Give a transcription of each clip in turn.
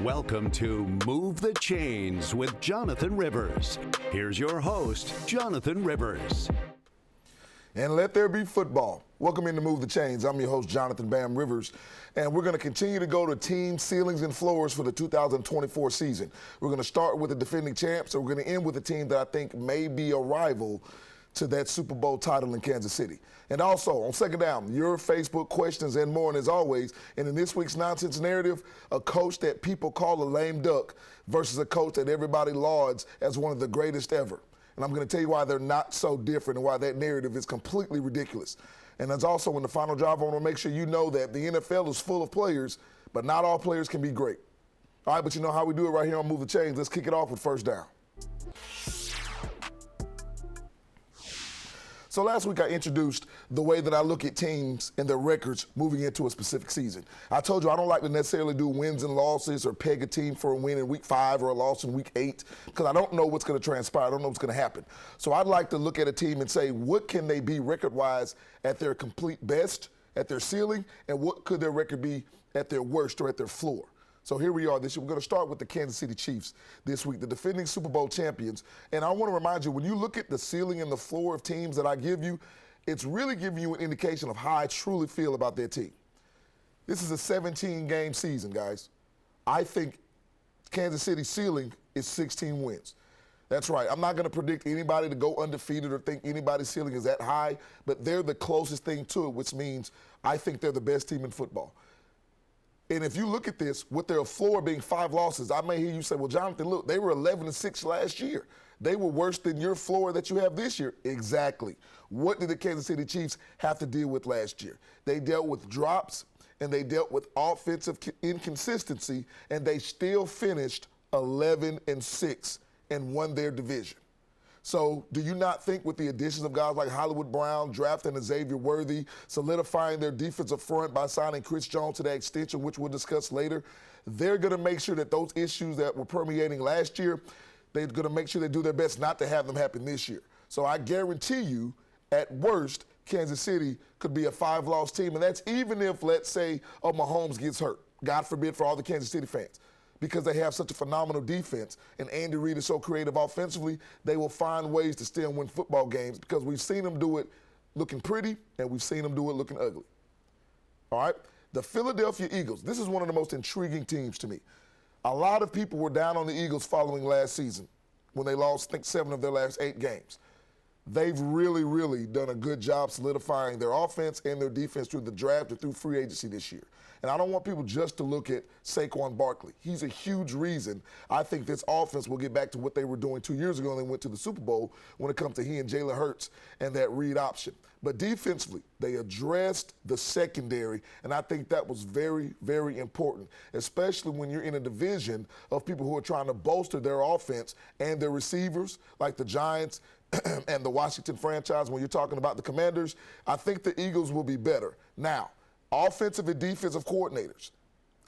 Welcome to Move the Chains with Jonathan Rivers. Here's your host, Jonathan Rivers. And let there be football. Welcome into Move the Chains. I'm your host, Jonathan Bam Rivers, and we're going to continue to go to team ceilings and floors for the 2024 season. We're going to start with the defending champs, and we're going to end with a team that I think may be a rival to that Super Bowl title in Kansas City. And also, on Second Down, your Facebook questions and more. And as always, and in this week's Nonsense Narrative, a coach that people call a lame duck versus a coach that everybody lauds as one of the greatest ever. And I'm going to tell you why they're not so different and why that narrative is completely ridiculous. And as also in the final drive, I want to make sure you know that the NFL is full of players, but not all players can be great. All right, but you know how we do it right here on Move the Chains. Let's kick it off with First Down. So last week I introduced the way that I look at teams and their records moving into a specific season. I told you I don't like to necessarily do wins and losses or peg a team for a win in week 5 or a loss in week 8 because I don't know what's going to transpire. I don't know what's going to happen. So I'd like to look at a team and say, what can they be record-wise at their complete best, at their ceiling, and what could their record be at their worst or at their floor? So here we are this year. We're going to start with the Kansas City Chiefs this week, the defending Super Bowl champions. And I want to remind you, when you look at the ceiling and the floor of teams that I give you, it's really giving you an indication of how I truly feel about their team. This is a 17-game season, guys. I think Kansas City's ceiling is 16 wins. That's right. I'm not going to predict anybody to go undefeated or think anybody's ceiling is that high, but they're the closest thing to it, which means I think they're the best team in football. And if you look at this, with their floor being 5 losses, I may hear you say, well, Jonathan, look, they were 11-6 last year. They were worse than your floor that you have this year. Exactly. What did the Kansas City Chiefs have to deal with last year? They dealt with drops, and they dealt with offensive inconsistency, and they still finished 11-6 and won their division. So do you not think with the additions of guys like Hollywood Brown, drafting Xavier Worthy, solidifying their defensive front by signing Chris Jones to that extension, which we'll discuss later, they're going to make sure that those issues that were permeating last year, they're going to make sure they do their best not to have them happen this year. So I guarantee you, at worst, Kansas City could be a 5-loss team, and that's even if, let's say, Mahomes gets hurt. God forbid for all the Kansas City fans. Because they have such a phenomenal defense and Andy Reid is so creative offensively, they will find ways to still win football games because we've seen them do it looking pretty and we've seen them do it looking ugly. All right? The Philadelphia Eagles, this is one of the most intriguing teams to me. A lot of people were down on the Eagles following last season when they lost, I think, 7 of their last 8 games. They've really, really done a good job solidifying their offense and their defense through the draft and through free agency this year. And I don't want people just to look at Saquon Barkley. He's a huge reason I think this offense will get back to what they were doing 2 years ago when they went to the Super Bowl when it comes to he and Jalen Hurts and that read option. But defensively, they addressed the secondary, and I think that was very, very important, especially when you're in a division of people who are trying to bolster their offense and their receivers, like the Giants and the Washington franchise. When you're talking about the Commanders, I think the Eagles will be better. Now, offensive and defensive coordinators.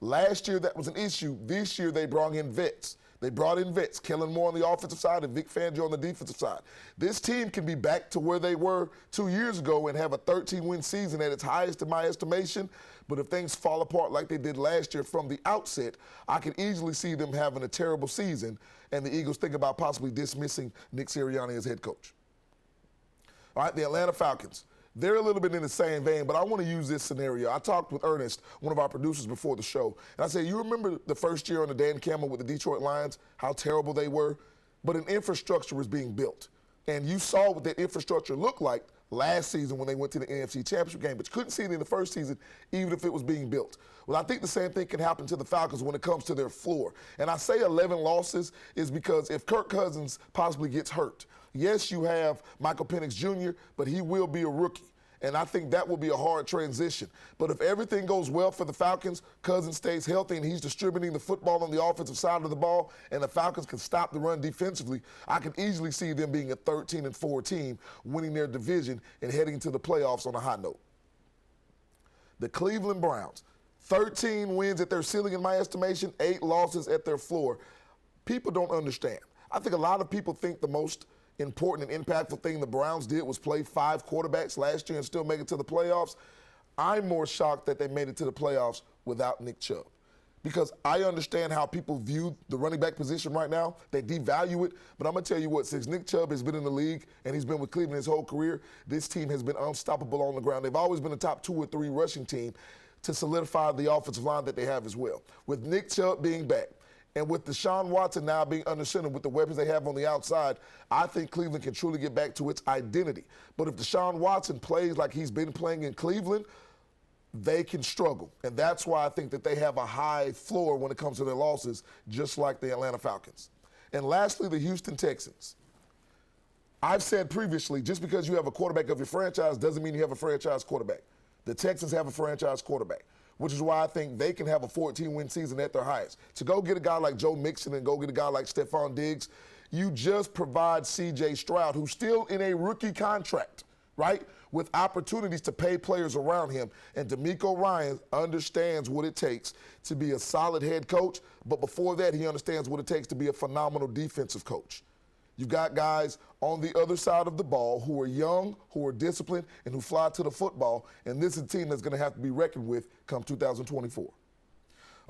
Last year, that was an issue. This year, they brought in vets. They brought in vets, Kellen Moore on the offensive side and Vic Fangio on the defensive side. This team can be back to where they were 2 years ago and have a 13-win season at its highest in my estimation. But if things fall apart like they did last year from the outset, I can easily see them having a terrible season and the Eagles think about possibly dismissing Nick Sirianni as head coach. All right, the Atlanta Falcons. They're a little bit in the same vein, but I want to use this scenario. I talked with Ernest, one of our producers, before the show, and I said, you remember the first year under Dan Campbell with the Detroit Lions, how terrible they were? But an infrastructure was being built. And you saw what that infrastructure looked like last season when they went to the NFC Championship game, but you couldn't see it in the first season, even if it was being built. Well, I think the same thing can happen to the Falcons when it comes to their floor. And I say 11 losses is because if Kirk Cousins possibly gets hurt, yes, you have Michael Penix Jr., but he will be a rookie. And I think that will be a hard transition. But if everything goes well for the Falcons, Cousins stays healthy and he's distributing the football on the offensive side of the ball, and the Falcons can stop the run defensively, I can easily see them being a 13-4 team, winning their division and heading into the playoffs on a high note. The Cleveland Browns, 13 wins at their ceiling in my estimation, 8 losses at their floor. People don't understand. I think a lot of people think the most important and impactful thing the Browns did was play 5 quarterbacks last year and still make it to the playoffs. I'm more shocked that they made it to the playoffs without Nick Chubb. because I understand how people view the running back position right now. They devalue it. But I'm going to tell you what, since Nick Chubb has been in the league and he's been with Cleveland his whole career, this team has been unstoppable on the ground. They've always been a top 2 or 3 rushing team to solidify the offensive line that they have as well. With Nick Chubb being back, and with Deshaun Watson now being under center with the weapons they have on the outside, I think Cleveland can truly get back to its identity. But if Deshaun Watson plays like he's been playing in Cleveland, they can struggle. And that's why I think that they have a high floor when it comes to their losses, just like the Atlanta Falcons. And lastly, the Houston Texans. I've said previously, just because you have a quarterback of your franchise doesn't mean you have a franchise quarterback. The Texans have a franchise quarterback, which is why I think they can have a 14-win season at their highest. To go get a guy like Joe Mixon and go get a guy like Stephon Diggs, you just provide C.J. Stroud, who's still in a rookie contract, right, with opportunities to pay players around him. And DeMeco Ryans understands what it takes to be a solid head coach, but before that, he understands what it takes to be a phenomenal defensive coach. You've got guys on the other side of the ball who are young, who are disciplined, and who fly to the football, and this is a team that's going to have to be reckoned with come 2024.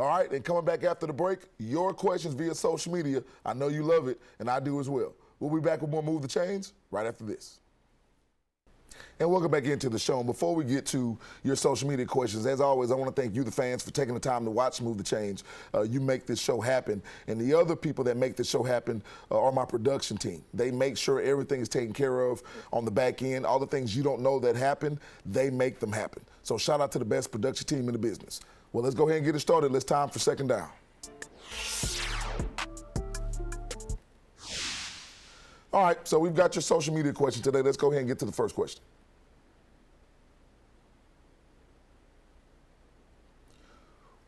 All right, and coming back after the break, your questions via social media. I know you love it, and I do as well. We'll be back with more Move the Chains right after this. And welcome back into the show. And before we get to your social media questions, as always, I want to thank you, the fans, for taking the time to watch Move the Change. You make this show happen. And the other people that make this show happen are my production team. They make sure everything is taken care of on the back end. All the things you don't know that happen, they make them happen. So shout out to the best production team in the business. Well, let's go ahead and get it started. It's time for Second Down. All right, so we've got your social media question today. Let's go ahead and get to the first question.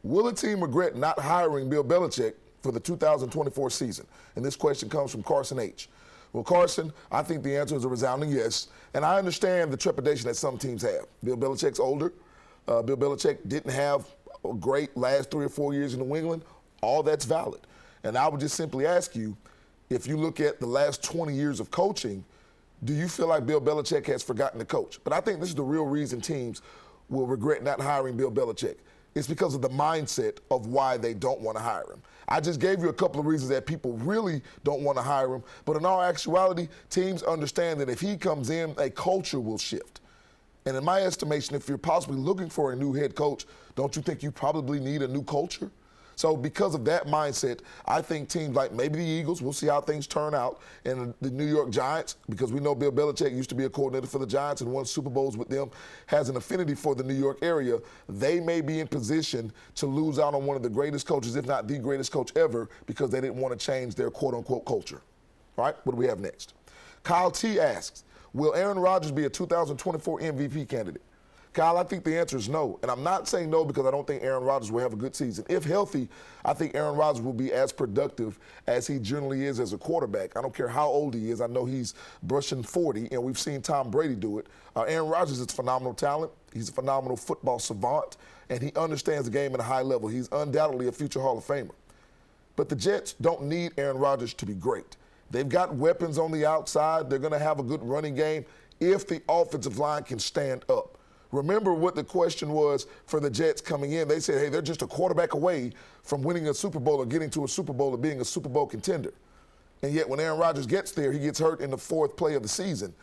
Will a team regret not hiring Bill Belichick for the 2024 season? And this question comes from Carson H. Well, Carson, I think the answer is a resounding yes. And I understand the trepidation that some teams have. Bill Belichick's older. Bill Belichick didn't have a great last 3 or 4 years in New England. All that's valid. And I would just simply ask you, if you look at the last 20 years of coaching, do you feel like Bill Belichick has forgotten to coach? But I think this is the real reason teams will regret not hiring Bill Belichick. It's because of the mindset of why they don't want to hire him. I just gave you a couple of reasons that people really don't want to hire him, but in all actuality, teams understand that if he comes in, a culture will shift. And in my estimation, if you're possibly looking for a new head coach, don't you think you probably need a new culture? So because of that mindset, I think teams like maybe the Eagles, we'll see how things turn out, and the New York Giants, because we know Bill Belichick used to be a coordinator for the Giants and won Super Bowls with them, has an affinity for the New York area. They may be in position to lose out on one of the greatest coaches, if not the greatest coach ever, because they didn't want to change their quote-unquote culture. All right, what do we have next? Kyle T. asks, will Aaron Rodgers be a 2024 MVP candidate? Kyle, I think the answer is no. And I'm not saying no because I don't think Aaron Rodgers will have a good season. If healthy, I think Aaron Rodgers will be as productive as he generally is as a quarterback. I don't care how old he is. I know he's brushing 40, and we've seen Tom Brady do it. Aaron Rodgers is phenomenal talent. He's a phenomenal football savant, and he understands the game at a high level. He's undoubtedly a future Hall of Famer. But the Jets don't need Aaron Rodgers to be great. They've got weapons on the outside. They're going to have a good running game if the offensive line can stand up. Remember what the question was for the Jets coming in. They said, hey, they're just a quarterback away from winning a Super Bowl or getting to a Super Bowl or being a Super Bowl contender. And yet when Aaron Rodgers gets there, he gets hurt in the 4th play of the season.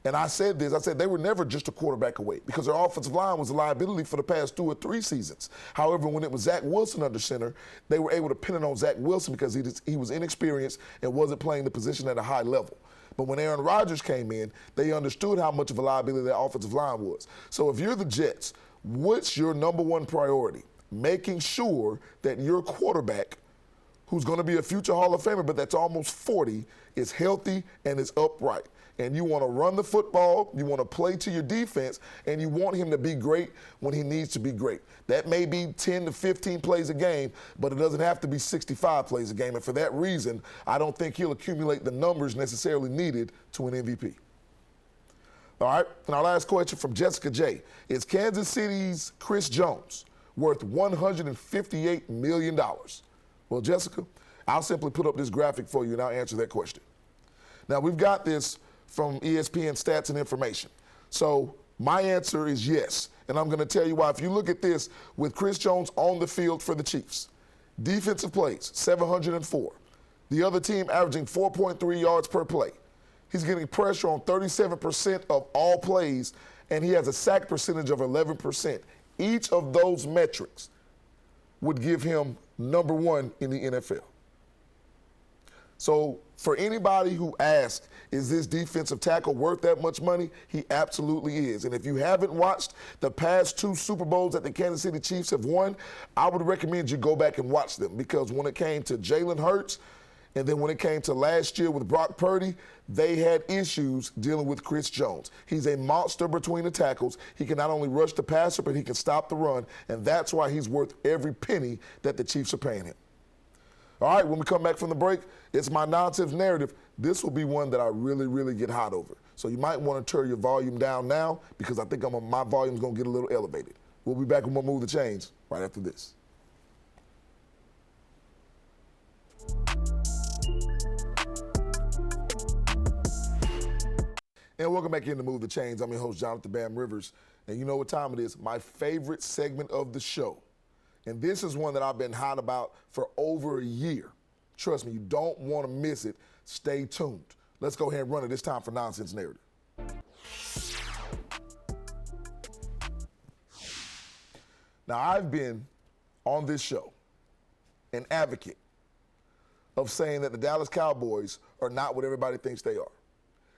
And I said this, I said they were never just a quarterback away because their offensive line was a liability for the past 2 or 3 seasons. However, when it was Zach Wilson under center, they were able to pin it on Zach Wilson because he was inexperienced and wasn't playing the position at a high level. But when Aaron Rodgers came in, they understood how much of a liability that offensive line was. So if you're the Jets, what's your number one priority? Making sure that your quarterback, who's going to be a future Hall of Famer, but that's almost 40, is healthy and is upright. And you want to run the football, you want to play to your defense, and you want him to be great when he needs to be great. That may be 10 to 15 plays a game, but it doesn't have to be 65 plays a game. And for that reason, I don't think he'll accumulate the numbers necessarily needed to an MVP. All right, and our last question from Jessica J. Is Kansas City's Chris Jones worth $158 million? Well, Jessica, I'll simply put up this graphic for you and I'll answer that question. Now, we've got this from ESPN Stats and Information. So my answer is yes, and I'm going to tell you why. If you look at this, with Chris Jones on the field for the Chiefs, Defensive plays, 704. The other team averaging 4.3 yards per play. He's getting pressure on 37% of all plays, and he has a sack percentage of 11%. Each of those metrics would give him number one in the NFL. So for anybody who asks, is this defensive tackle worth that much money? He absolutely is. And if you haven't watched the past two Super Bowls that the Kansas City Chiefs have won, I would recommend you go back and watch them, because when it came to Jalen Hurts, and then when it came to last year with Brock Purdy, they had issues dealing with Chris Jones. He's a monster between the tackles. He can not only rush the passer, but he can stop the run, and that's why he's worth every penny that the Chiefs are paying him. All right, when we come back from the break, it's my nonsense narrative. This will be one that I really, really get hot over. So you might want to turn your volume down now, because I think my volume's going to get a little elevated. We'll be back when we'll move the chains right after this. And welcome back in to Move the Chains. I'm your host, Jonathan Bam Rivers. And you know what time it is? My favorite segment of the show. And this is one that I've been hot about for over a year. Trust me, you don't want to miss it. Stay tuned. Let's go ahead and run it this time for Nonsense Narrative. Now, I've been on this show an advocate of saying that the Dallas Cowboys are not what everybody thinks they are.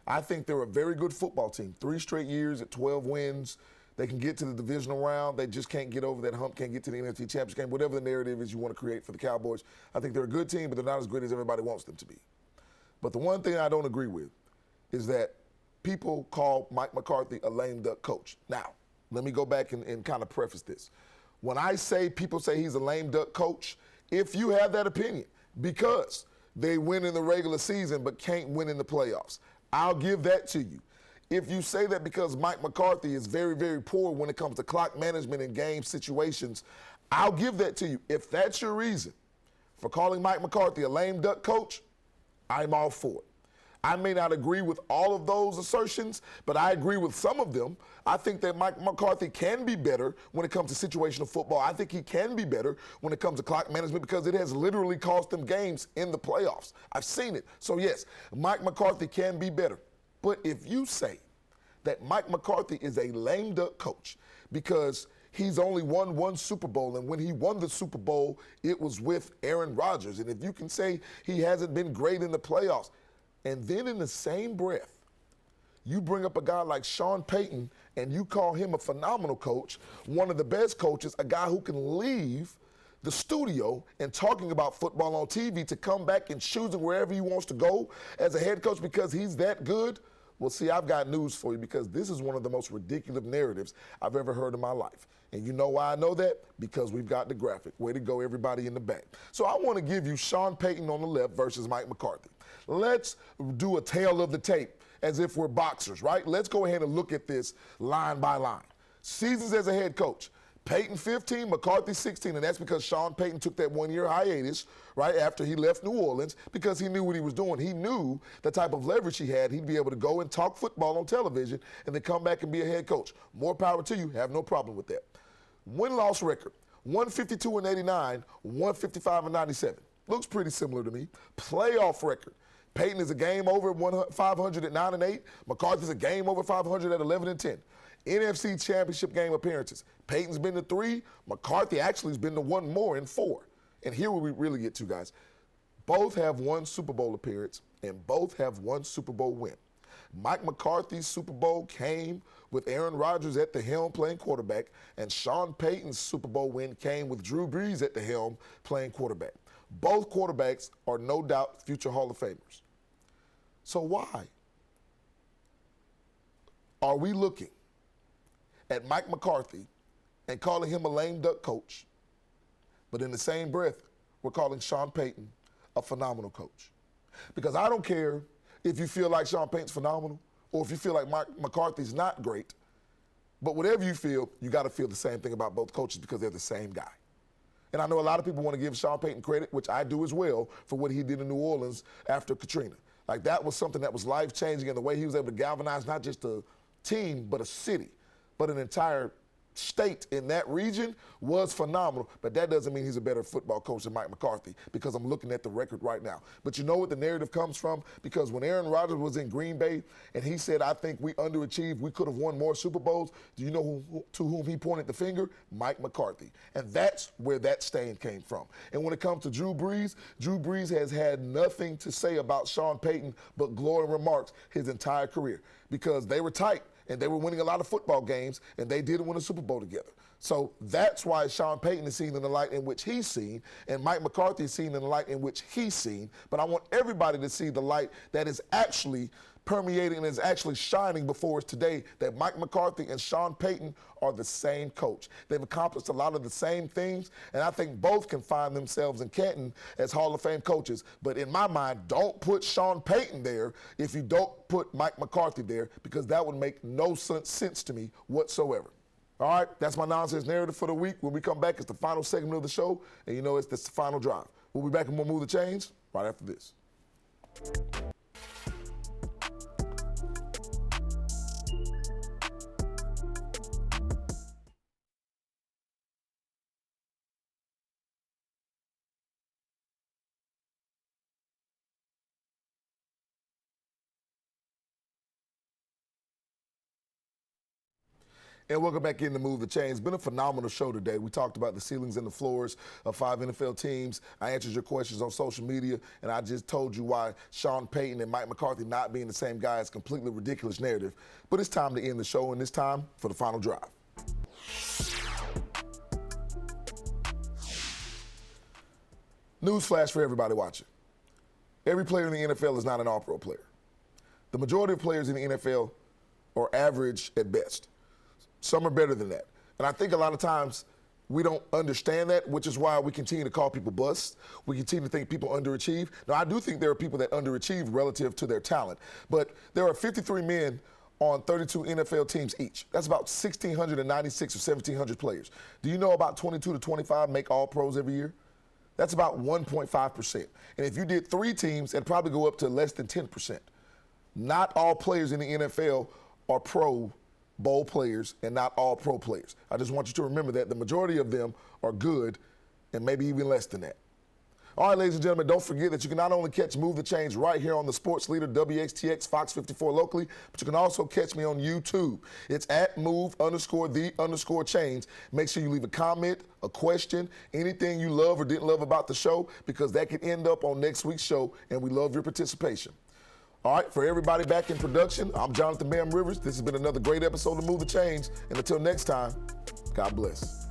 I think they're a very good football team. 3 straight years at 12 wins. They can get to the divisional round. They just can't get over that hump, can't get to the NFC Championship game, whatever the narrative is you want to create for the Cowboys. I think they're a good team, but they're not as great as everybody wants them to be. But the one thing I don't agree with is that people call Mike McCarthy a lame duck coach. Now, let me go back and kind of preface this. When I say people say he's a lame duck coach, if you have that opinion, because they win in the regular season but can't win in the playoffs, I'll give that to you. If you say that because Mike McCarthy is very, very poor when it comes to clock management and game situations, I'll give that to you. If that's your reason for calling Mike McCarthy a lame duck coach, I'm all for it. I may not agree with all of those assertions, but I agree with some of them. I think that Mike McCarthy can be better when it comes to situational football. I think he can be better when it comes to clock management, because it has literally cost them games in the playoffs. I've seen it. So yes, Mike McCarthy can be better. But if you say that Mike McCarthy is a lame duck coach because he's only won one Super Bowl, and when he won the Super Bowl, it was with Aaron Rodgers, and if you can say he hasn't been great in the playoffs, and then in the same breath, you bring up a guy like Sean Payton and you call him a phenomenal coach, one of the best coaches, a guy who can leave the studio and talking about football on TV to come back and choosing wherever he wants to go as a head coach because he's that good. Well, see, I've got news for you, because this is one of the most ridiculous narratives I've ever heard in my life. And you know why I know that? Because we've got the graphic. Way to go, everybody in the back. So I want to give you Sean Payton on the left versus Mike McCarthy. Let's do a tail of the tape as if we're boxers, right? Let's go ahead and look at this line by line. Seasons as a head coach. Payton 15, McCarthy 16, and that's because Sean Payton took that 1-year hiatus right after he left New Orleans, because he knew what he was doing. He knew the type of leverage he had. He'd be able to go and talk football on television and then come back and be a head coach. More power to you. Have no problem with that. Win-loss record, 152-89, 155-97. Looks pretty similar to me. Playoff record. Payton is a game over at 500 at 9-8. McCarthy's a game over 500 at 11-10. NFC Championship game appearances. Payton's been to 3. McCarthy actually has been to 1 more in 4. And here we really get to, guys. Both have 1 Super Bowl appearance and both have 1 Super Bowl win. Mike McCarthy's Super Bowl came with Aaron Rodgers at the helm playing quarterback, and Sean Payton's Super Bowl win came with Drew Brees at the helm playing quarterback. Both quarterbacks are no doubt future Hall of Famers. So why are we looking at Mike McCarthy and calling him a lame duck coach, but in the same breath, we're calling Sean Payton a phenomenal coach? Because I don't care if you feel like Sean Payton's phenomenal or if you feel like Mike McCarthy's not great, but whatever you feel, you got to feel the same thing about both coaches because they're the same guy. And I know a lot of people want to give Sean Payton credit, which I do as well, for what he did in New Orleans after Katrina. Like, that was something that was life-changing, and the way he was able to galvanize not just a team, but a city, but an entire state in that region was phenomenal, but that doesn't mean he's a better football coach than Mike McCarthy because I'm looking at the record right now. But you know what the narrative comes from? Because when Aaron Rodgers was in Green Bay and he said, I think we underachieved, we could have won more Super Bowls, do you know to whom he pointed the finger? Mike McCarthy. And that's where that stain came from. And when it comes to Drew Brees has had nothing to say about Sean Payton but glowing remarks his entire career because they were tight. And they were winning a lot of football games, and they didn't win a Super Bowl together. So that's why Sean Payton is seen in the light in which he's seen, and Mike McCarthy is seen in the light in which he's seen. But I want everybody to see the light that is actually permeating and is actually shining before us today, that Mike McCarthy and Sean Payton are the same coach. They've accomplished a lot of the same things, and I think both can find themselves in Canton as Hall of Fame coaches. But in my mind, don't put Sean Payton there if you don't put Mike McCarthy there, because that would make no sense to me whatsoever. All right, that's my nonsense narrative for the week. When we come back, it's the final segment of the show, and you know it's the final drive. We'll be back and we'll move the chains right after this. And welcome back in to Move the Chains. It's been a phenomenal show today. We talked about the ceilings and the floors of 5 NFL teams. I answered your questions on social media, and I just told you why Sean Payton and Mike McCarthy not being the same guy is a completely ridiculous narrative. But it's time to end the show, and it's time for the final drive. Newsflash for everybody watching. Every player in the NFL is not an all-pro player. The majority of players in the NFL are average at best. Some are better than that. And I think a lot of times we don't understand that, which is why we continue to call people busts. We continue to think people underachieve. Now, I do think there are people that underachieve relative to their talent. But there are 53 men on 32 NFL teams each. That's about 1,696 or 1,700 players. Do you know about 22 to 25 make all pros every year? That's about 1.5%. And if you did 3 teams, it'd probably go up to less than 10%. Not all players in the NFL are Pro Bowl players and not all pro players. I just want you to remember that the majority of them are good and maybe even less than that. All right, ladies and gentlemen, don't forget that you can not only catch Move the Chains right here on the Sports Leader WXTX Fox 54 locally, but you can also catch me on YouTube. It's at move_the_chains. Make sure you leave a comment, a question, anything you love or didn't love about the show, because that could end up on next week's show, and we love your participation. All right, for everybody back in production, I'm Jonathan Bam Rivers. This has been another great episode of Move the Chains. And until next time, God bless.